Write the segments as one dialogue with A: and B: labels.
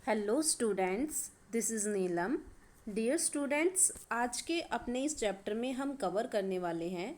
A: Hello students, this is Neelam. Dear students, आज के अपने इस चैप्टर में हम कवर करने वाले हैं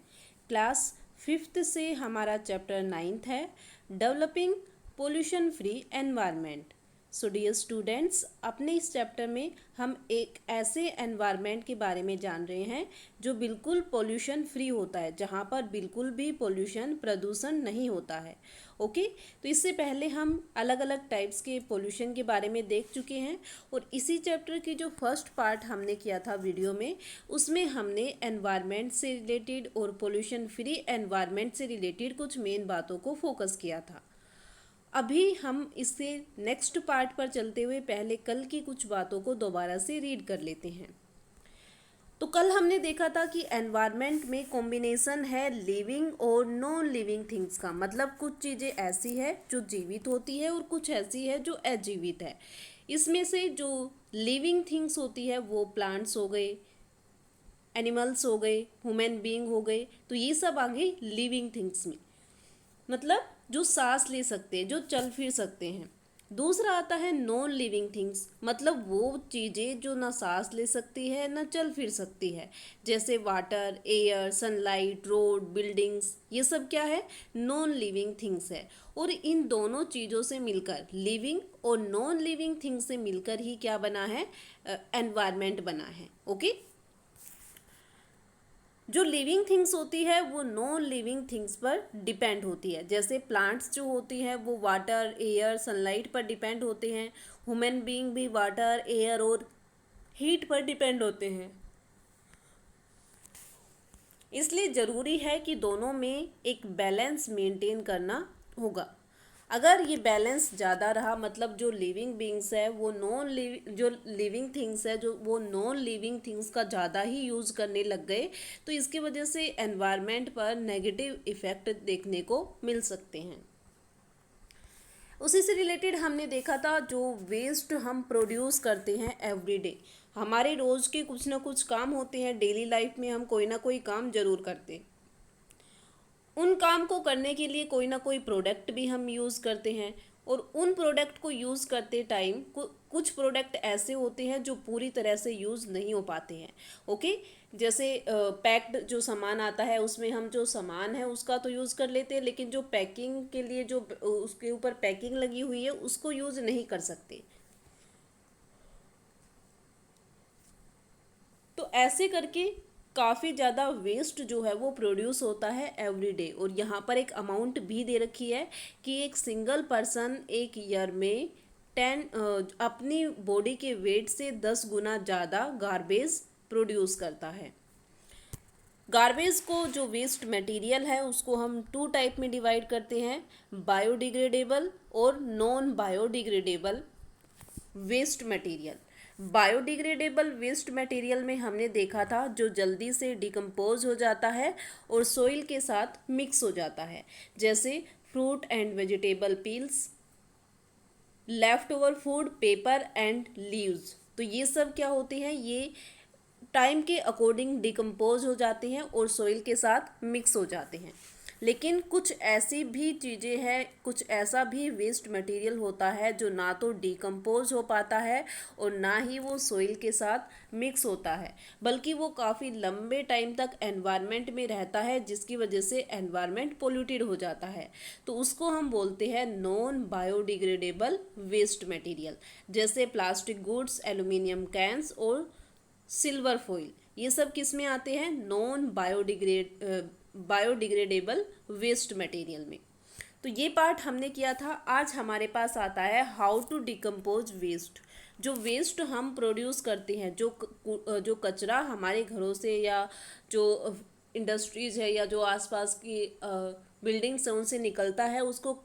A: क्लास फिफ्थ से हमारा चैप्टर नाइन्थ है, developing pollution free environment. So dear students, अपने इस चैप्टर में हम एक ऐसे एनवायरनमेंट के बारे में जान रहे हैं जो बिल्कुल पोल्यूशन फ्री होता है, जहाँ पर बिल्कुल भी पोल्यूशन प्रदूषण नहीं होता है। ओके, तो इससे पहले हम अलग अलग टाइप्स के पोल्यूशन के बारे में देख चुके हैं और इसी चैप्टर की जो फर्स्ट पार्ट हमने किया था वीडियो में, उसमें हमने एनवायरनमेंट से रिलेटेड और पोल्यूशन फ्री एनवायरनमेंट से रिलेटेड कुछ मेन बातों को फोकस किया था। अभी हम इससे नेक्स्ट पार्ट पर चलते हुए पहले कल की कुछ बातों को दोबारा से रीड कर लेते हैं। तो कल हमने देखा था कि एनवायरनमेंट में कॉम्बिनेशन है लिविंग और नॉन लिविंग थिंग्स का, मतलब कुछ चीज़ें ऐसी है जो जीवित होती है और कुछ ऐसी है जो अजीवित है। इसमें से जो लिविंग थिंग्स होती है वो प्लांट्स हो गए, एनिमल्स हो गए, ह्यूमन बीइंग हो गए, तो ये सब आ गई लिविंग थिंग्स में, मतलब जो सांस ले सकते हैं, जो चल फिर सकते हैं। दूसरा आता है नॉन लिविंग थिंग्स, मतलब वो चीज़ें जो ना सांस ले सकती है ना चल फिर सकती है, जैसे water, air, sunlight, road, buildings, ये सब क्या है, नॉन लिविंग थिंग्स है। और इन दोनों चीज़ों से मिलकर, लिविंग और नॉन लिविंग थिंग्स से मिलकर ही क्या बना है, एनवायरनमेंट बना है। ओके, जो लिविंग थिंग्स होती है वो नॉन लिविंग थिंग्स पर डिपेंड होती है, जैसे प्लांट्स जो होती हैं वो वाटर, एयर, सनलाइट पर डिपेंड होते हैं। ह्यूमन बीइंग भी वाटर, एयर और हीट पर डिपेंड होते हैं। इसलिए ज़रूरी है कि दोनों में एक बैलेंस मेंटेन करना होगा। अगर ये बैलेंस ज़्यादा रहा, मतलब जो लिविंग बींग्स है वो नॉन लिविंग, जो लिविंग थिंग्स है जो वो नॉन लिविंग थिंग्स का ज़्यादा ही यूज़ करने लग गए, तो इसकी वजह से एनवायरनमेंट पर नेगेटिव इफ़ेक्ट देखने को मिल सकते हैं। उसी से रिलेटेड हमने देखा था जो वेस्ट हम प्रोड्यूस करते हैं एवरीडे, हमारे रोज़ के कुछ ना कुछ काम होते हैं, डेली लाइफ में हम कोई ना कोई काम ज़रूर करते हैं। उन काम को करने के लिए कोई ना कोई प्रोडक्ट भी हम यूज़ करते हैं, और उन प्रोडक्ट को यूज़ करते टाइम कुछ प्रोडक्ट ऐसे होते हैं जो पूरी तरह से यूज़ नहीं हो पाते हैं। ओके, जैसे पैक्ड जो सामान आता है उसमें हम जो सामान है उसका तो यूज़ कर लेते हैं, लेकिन जो पैकिंग के लिए जो उसके ऊपर पैकिंग लगी हुई है उसको यूज़ नहीं कर सकते। तो ऐसे करके काफ़ी ज़्यादा वेस्ट जो है वो प्रोड्यूस होता है एवरी डे। और यहाँ पर एक अमाउंट भी दे रखी है कि एक सिंगल पर्सन एक ईयर में 10 अपनी बॉडी के वेट से 10 गुना ज़्यादा गार्बेज प्रोड्यूस करता है। गार्बेज को, जो वेस्ट मटेरियल है, उसको हम 2 टाइप में डिवाइड करते हैं, बायोडिग्रेडेबल और non biodegradable waste material. Biodegradable waste material में हमने देखा था जो जल्दी से डिकम्पोज हो जाता है और सोइल के साथ मिक्स हो जाता है, जैसे fruit and vegetable peels, left over food, paper and leaves. तो ये सब क्या होते हैं, ये टाइम के अकॉर्डिंग डिकम्पोज हो जाते हैं और सॉइल के साथ मिक्स हो जाते हैं। लेकिन कुछ ऐसी भी चीज़ें हैं, कुछ ऐसा भी वेस्ट मटेरियल होता है जो ना तो डिकम्पोज हो पाता है और ना ही वो सॉइल के साथ मिक्स होता है, बल्कि वो काफ़ी लंबे टाइम तक एनवायरनमेंट में रहता है, जिसकी वजह से एनवायरनमेंट पोल्यूटेड हो जाता है। तो उसको हम बोलते हैं नॉन बायोडिग्रेडेबल वेस्ट मटेरियल, जैसे प्लास्टिक गुड्स, एल्यूमिनियम कैंस और सिल्वर फॉइल। ये सब किस में आते हैं, नॉन बायोडिग्रेडेबल वेस्ट मटेरियल में। तो ये पार्ट हमने किया था। आज हमारे पास आता है हाउ टू डिकम्पोज वेस्ट। जो वेस्ट हम प्रोड्यूस करते हैं, जो कचरा हमारे घरों से या जो इंडस्ट्रीज है या जो आसपास की बिल्डिंग्स हैं उनसे निकलता है, उसको,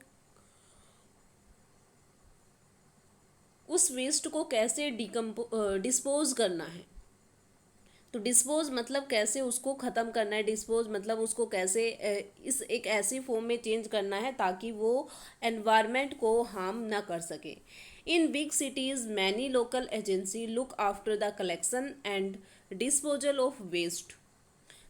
A: उस वेस्ट को कैसे डिस्पोज करना है। तो डिस्पोज मतलब कैसे उसको ख़त्म करना है, डिस्पोज मतलब उसको कैसे इस एक ऐसी फॉर्म में चेंज करना है ताकि वो एनवायरनमेंट को हार्म ना कर सके। In big cities many local agency look after the collection and disposal of waste.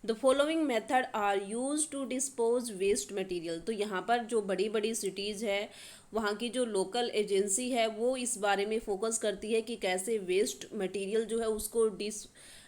A: The following method are use to dispose waste material. तो यहाँ पर जो बड़ी बड़ी सिटीज़ है वहाँ की जो लोकल एजेंसी है वो इस बारे में फोकस करती है कि कैसे वेस्ट मटेरियल जो है उसको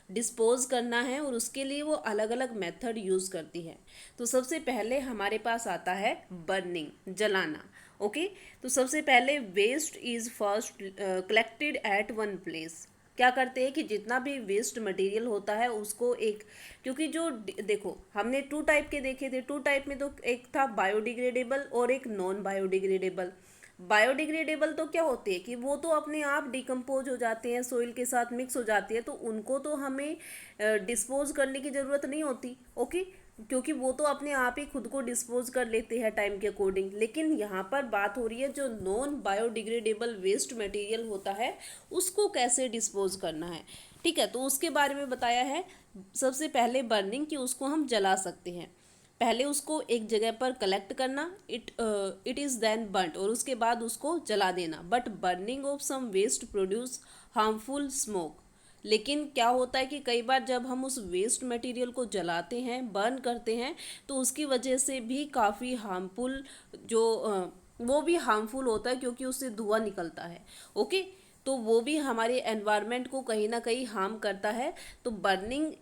A: डिस्पोज करना है, और उसके लिए वो अलग अलग मेथड यूज़ करती है। तो सबसे पहले हमारे पास आता है बर्निंग, जलाना। ओके, तो सबसे पहले waste is first collected at one place. क्या करते हैं कि जितना भी वेस्ट मटेरियल होता है उसको एक, क्योंकि जो देखो हमने टू टाइप के देखे थे, टू टाइप में तो एक था बायोडिग्रेडेबल और एक नॉन बायोडिग्रेडेबल। बायोडिग्रेडेबल तो क्या होते हैं कि वो तो अपने आप डिकम्पोज हो जाते हैं, सोइल के साथ मिक्स हो जाती है, तो उनको तो हमें डिस्पोज करने की ज़रूरत नहीं होती। ओके, क्योंकि वो तो अपने आप ही खुद को डिस्पोज कर लेते हैं टाइम के अकॉर्डिंग। लेकिन यहाँ पर बात हो रही है जो नॉन बायोडिग्रेडेबल वेस्ट मटेरियल होता है उसको कैसे डिस्पोज करना है। ठीक है, तो उसके बारे में बताया है। सबसे पहले बर्निंग, कि उसको हम जला सकते हैं। पहले उसको एक जगह पर कलेक्ट करना, इट इज़ देन बर्nt, और उसके बाद उसको जला देना। But burning of some waste produce harmful smoke. लेकिन क्या होता है कि कई बार जब हम उस वेस्ट मटेरियल को जलाते हैं, बर्न करते हैं, तो उसकी वजह से भी काफ़ी हार्मफुल जो वो भी हार्मफुल होता है, क्योंकि उससे धुआं निकलता है। ओके, तो वो भी हमारे एनवायरनमेंट को कहीं ना कहीं हार्म करता है। तो बर्निंग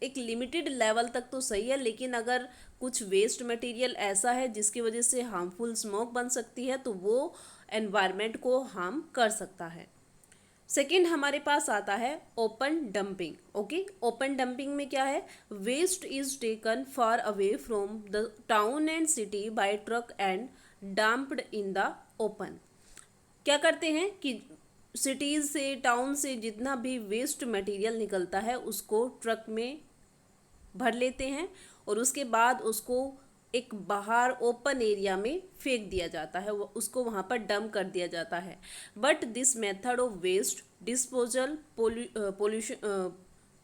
A: एक लिमिटेड लेवल तक तो सही है, लेकिन अगर कुछ वेस्ट मटेरियल ऐसा है जिसकी वजह से हार्मफुल स्मोक बन सकती है तो वो एनवायरनमेंट को हार्म कर सकता है। सेकेंड हमारे पास आता है open dumping. Okay, open dumping में क्या है, waste is taken far away from the town and city by truck and dumped in the open. क्या करते हैं कि सिटीज़ से, टाउन से जितना भी वेस्ट मटेरियल निकलता है उसको ट्रक में भर लेते हैं, और उसके बाद उसको एक बाहर ओपन एरिया में फेंक दिया जाता है, उसको वहाँ पर डंप कर दिया जाता है। But this method of waste disposal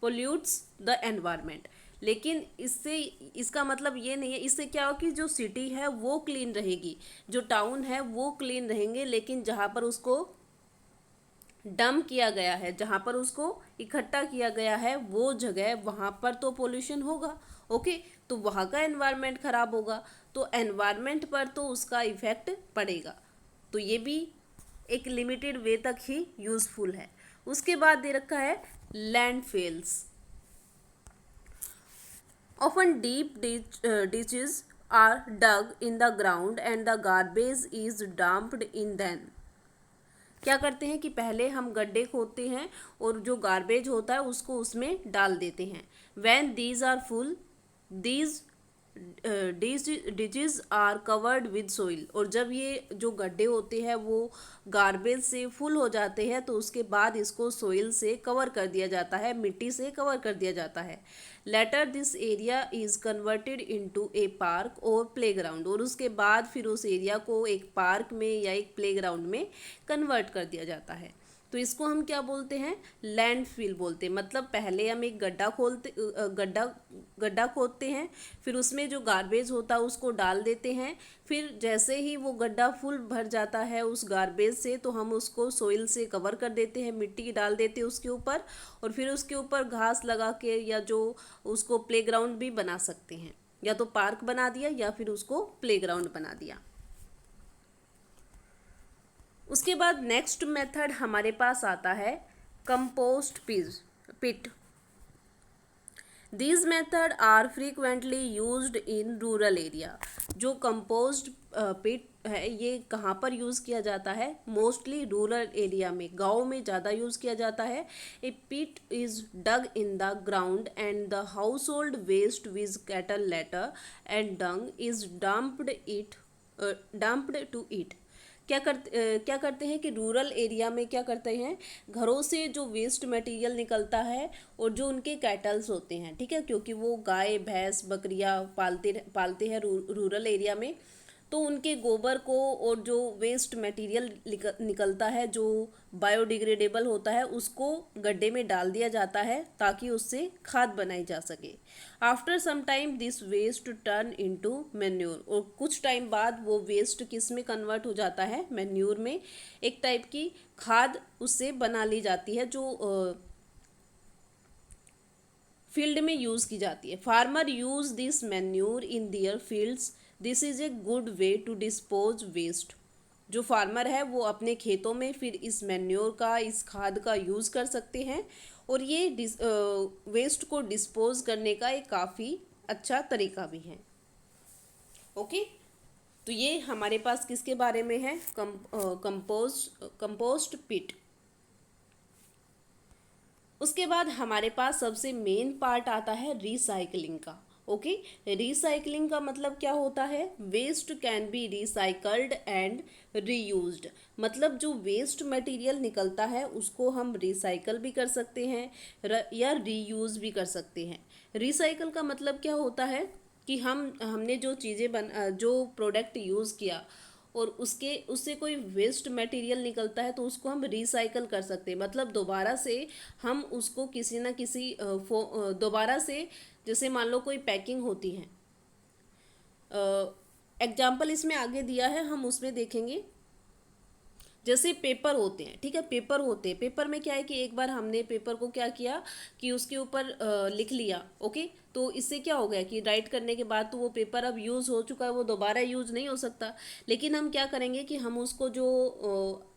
A: pollutes the environment. लेकिन इससे, इसका मतलब ये नहीं है, इससे क्या हो कि जो सिटी है वो क्लीन रहेगी, जो टाउन है वो क्लीन रहेंगे, लेकिन जहाँ पर उसको डंप किया गया है, जहाँ पर उसको इकट्ठा किया गया है वो जगह, वहाँ पर तो पोल्यूशन होगा। ओके, तो वहाँ का एनवायरनमेंट खराब होगा, तो एनवायरनमेंट पर तो उसका इफेक्ट पड़ेगा। तो ये भी एक लिमिटेड वे तक ही यूज़फुल है। उसके बाद दे रखा है landfills. Often deep ditches are dug in the ground and the garbage is dumped in them. क्या करते हैं कि पहले हम गड्ढे खोदते हैं और जो गार्बेज होता है उसको उसमें डाल देते हैं। When these are full, these ditches are covered with soil. और जब ये जो गड्ढे होते हैं वो गार्बेज से फुल हो जाते हैं तो उसके बाद इसको सोइल से कवर कर दिया जाता है, मिट्टी से कवर कर दिया जाता है। Later this area is converted into a park और प्लेग्राउंड। और उसके बाद फिर उस एरिया को एक पार्क में या एक प्लेग्राउंड में कन्वर्ट कर दिया जाता है। तो इसको हम क्या बोलते हैं, लैंडफिल बोलते हैं। मतलब पहले हम एक गड्ढा खोदते हैं, फिर उसमें जो गार्बेज होता है उसको डाल देते हैं, फिर जैसे ही वो गड्ढा फुल भर जाता है उस गार्बेज से, तो हम उसको सोइल से कवर कर देते हैं, मिट्टी डाल देते हैं उसके ऊपर, और फिर उसके ऊपर घास लगा के या जो उसको प्लेग्राउंड भी बना सकते हैं, या तो पार्क बना दिया या फिर उसको प्लेग्राउंड बना दिया। उसके बाद नेक्स्ट मेथड हमारे पास आता है compost pit. These method are frequently used in rural area. जो कंपोस्ट पिट है ये कहाँ पर यूज़ किया जाता है, मोस्टली रूरल एरिया में, गाँव में ज़्यादा यूज़ किया जाता है। A pit is dug in the ground and the household waste with cattle litter and dung is dumped to it. क्या करते हैं कि रूरल एरिया में क्या करते हैं, घरों से जो वेस्ट मटेरियल निकलता है और जो उनके कैटल्स होते हैं, ठीक है, क्योंकि वो गाय भैंस बकरियां पालते हैं रूरल एरिया में, तो उनके गोबर को और जो वेस्ट मटेरियल निकलता है जो बायोडिग्रेडेबल होता है उसको गड्ढे में डाल दिया जाता है ताकि उससे खाद बनाई जा सके। After some time this waste turn into manure. और कुछ टाइम बाद वो वेस्ट किस में कन्वर्ट हो जाता है, मैन्योर में। एक टाइप की खाद उससे बना ली जाती है जो फील्ड में यूज़ की जाती है। Farmer use this manure in their fields. This is a good way to dispose waste. जो फार्मर है वो अपने खेतों में फिर इस मैन्योर का, इस खाद का यूज़ कर सकते हैं और ये वेस्ट को डिस्पोज करने का एक काफ़ी अच्छा तरीका भी है। ओके, तो ये हमारे पास किसके बारे में है, कंपोस्ट पिट। उसके बाद हमारे पास सबसे मेन पार्ट आता है रिसाइकलिंग का। ओके, रिसाइकलिंग का मतलब क्या होता है, waste can be recycled and reused. मतलब जो वेस्ट मटेरियल निकलता है उसको हम रिसाइकल भी कर सकते हैं या रीयूज भी कर सकते हैं। रिसाइकल का मतलब क्या होता है कि हमने जो जो प्रोडक्ट यूज़ किया और उससे कोई वेस्ट मटेरियल निकलता है तो उसको हम रिसाइकल कर सकते हैं। मतलब दोबारा से हम उसको किसी ना किसी दोबारा से, जैसे मान लो कोई पैकिंग होती है, एग्जाम्पल इसमें आगे दिया है, हम उसमें देखेंगे। जैसे पेपर होते हैं, ठीक है, पेपर होते हैं, पेपर में क्या है कि एक बार हमने पेपर को क्या किया कि उसके ऊपर लिख लिया। ओके, तो इससे क्या हो गया कि राइट करने के बाद तो वो पेपर अब यूज़ हो चुका है, वो दोबारा यूज़ नहीं हो सकता। लेकिन हम क्या करेंगे कि हम उसको जो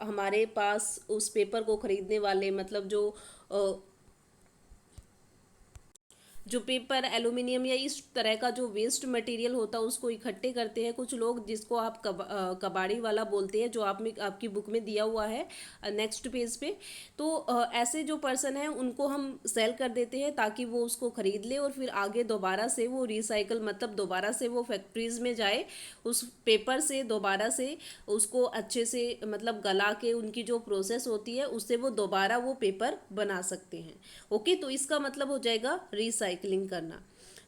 A: हमारे पास उस पेपर को खरीदने वाले, मतलब जो पेपर, एल्यूमिनियम या इस तरह का जो वेस्ट मटेरियल होता है उसको इकट्ठे करते हैं कुछ लोग, जिसको आप कबाड़ी वाला बोलते हैं, जो आपकी बुक में दिया हुआ है नेक्स्ट पेज पे। तो ऐसे जो पर्सन है उनको हम सेल कर देते हैं ताकि वो उसको खरीद ले और फिर आगे दोबारा से वो रिसाइकल, मतलब दोबारा से वो फैक्ट्रीज में जाए, उस पेपर से दोबारा से उसको अच्छे से मतलब गला के उनकी जो प्रोसेस होती है उससे वो दोबारा वो पेपर बना सकते हैं। ओके, तो इसका मतलब हो जाएगा रिसाइकलिंग करना।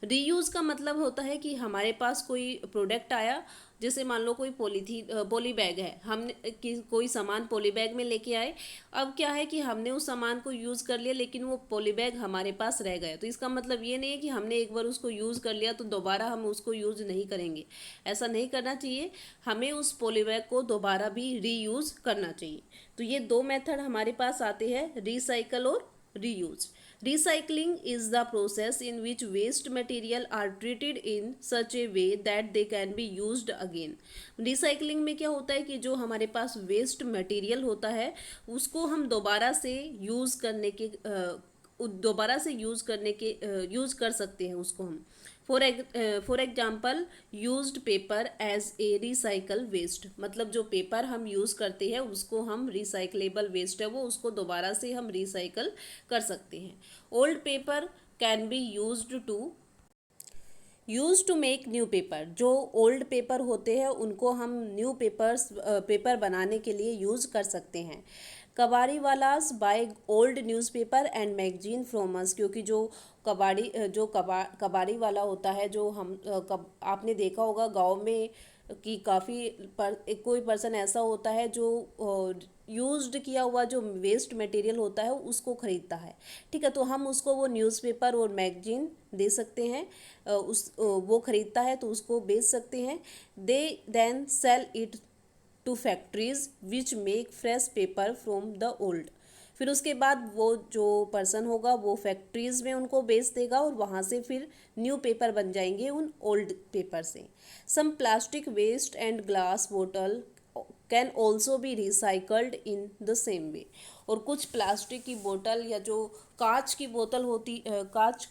A: रीयूज़ का मतलब होता है कि हमारे पास कोई प्रोडक्ट आया, जैसे मान लो कोई पॉली बैग है, हमने कोई सामान पॉली बैग में लेके आए। अब क्या है कि हमने उस सामान को यूज़ कर लिया लेकिन वो पॉली बैग हमारे पास रह गया, तो इसका मतलब ये नहीं है कि हमने एक बार उसको यूज़ कर लिया तो दोबारा हम उसको यूज़ नहीं करेंगे। ऐसा नहीं करना चाहिए, हमें उस पॉली बैग को दोबारा भी रीयूज़ करना चाहिए। तो ये दो मेथड हमारे पास आते हैं, रिसाइकल और reuse. Recycling is the process in which waste material are treated in such a way that they can be used again. Recycling में क्या होता है कि जो हमारे पास वेस्ट मटेरियल होता है उसको हम दोबारा से यूज़ कर सकते हैं उसको हम। For example, used paper as a recycle waste. मतलब जो पेपर हम यूज़ करते हैं उसको हम रिसाइकलेबल वेस्ट है वो, उसको दोबारा से हम रिसाइकल कर सकते हैं। Old paper can be use to make new paper. जो ओल्ड पेपर होते हैं उनको हम न्यू पेपर बनाने के लिए यूज़ कर सकते हैं। Kabadi wallahs buy old newspaper and magazine from us. क्योंकि जो कबाड़ी वाला होता है, जो आपने देखा होगा गांव में कि कोई पर्सन ऐसा होता है जो यूज्ड किया हुआ जो वेस्ट मटेरियल होता है उसको खरीदता है। ठीक है, तो हम उसको वो न्यूज़पेपर और मैगजीन दे सकते हैं। वो खरीदता है तो उसको बेच सकते हैं। They then sell it to factories which make fresh paper from the old. फिर उसके बाद वो जो पर्सन होगा वो फैक्ट्रीज में उनको बेच देगा और वहाँ से फिर न्यू पेपर बन जाएंगे उन ओल्ड पेपर से। सम प्लास्टिक वेस्ट एंड ग्लास बोतल can also be recycled in the same way. और कुछ प्लास्टिक की बोतल या जो कांच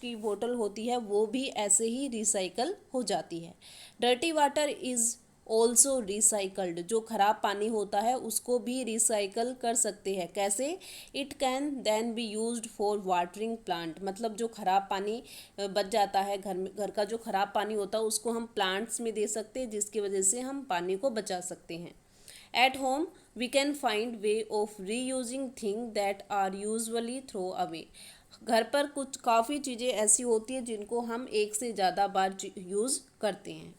A: की बोतल होती है वो भी ऐसे ही रिसाइकल हो जाती है। Dirty water is also recycled. जो खराब पानी होता है उसको भी रिसाइकल कर सकते हैं। कैसे? It can then be used for watering plant. मतलब जो खराब पानी बच जाता है घर का जो खराब पानी होता है उसको हम प्लांट्स में दे सकते हैं, जिसकी वजह से हम पानी को बचा सकते हैं। At home we can find way of reusing thing that are usually throw away. घर पर कुछ काफ़ी चीज़ें ऐसी होती हैं जिनको हम एक से ज़्यादा बार यूज़ करते हैं।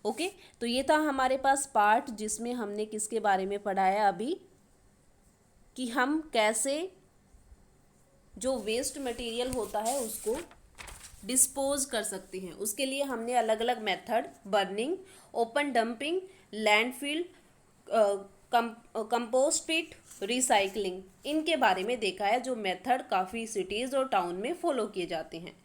A: ओके, तो ये था हमारे पास पार्ट जिसमें हमने किसके बारे में पढ़ा है अभी, कि हम कैसे जो वेस्ट मटेरियल होता है उसको डिस्पोज कर सकते हैं। उसके लिए हमने अलग अलग method, burning, open dumping, landfill, compost pit, recycling, इनके बारे में देखा है, जो मेथड काफ़ी सिटीज़ और टाउन में फॉलो किए जाते हैं।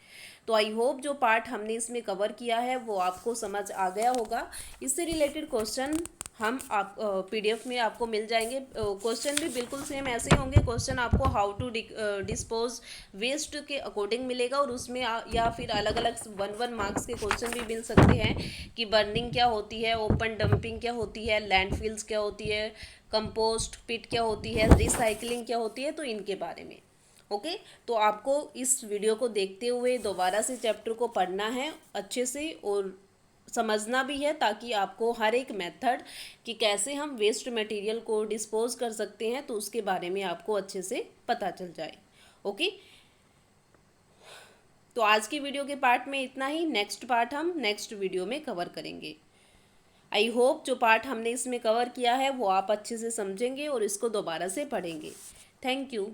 A: तो आई होप जो पार्ट हमने इसमें कवर किया है वो आपको समझ आ गया होगा। इससे रिलेटेड क्वेश्चन हम आप पीडीएफ में आपको मिल जाएंगे। क्वेश्चन भी बिल्कुल सेम ऐसे ही होंगे। क्वेश्चन आपको हाउ टू डिस्पोज वेस्ट के अकॉर्डिंग मिलेगा, और उसमें या फिर अलग अलग 1 मार्क्स के क्वेश्चन भी मिल सकते हैं कि बर्निंग क्या होती है, ओपन डंपिंग क्या होती है, लैंडफिल्स क्या होती है, कंपोस्ट पिट क्या होती है, रिसाइकलिंग क्या होती है, तो इनके बारे में। ओके, तो आपको इस वीडियो को देखते हुए दोबारा से चैप्टर को पढ़ना है अच्छे से, और समझना भी है, ताकि आपको हर एक मेथड कि कैसे हम वेस्ट मटेरियल को डिस्पोज कर सकते हैं, तो उसके बारे में आपको अच्छे से पता चल जाए। ओके, तो आज की वीडियो के पार्ट में इतना ही। नेक्स्ट पार्ट हम नेक्स्ट वीडियो में कवर करेंगे। आई होप जो पार्ट हमने इसमें कवर किया है वो आप अच्छे से समझेंगे और इसको दोबारा से पढ़ेंगे। Thank you.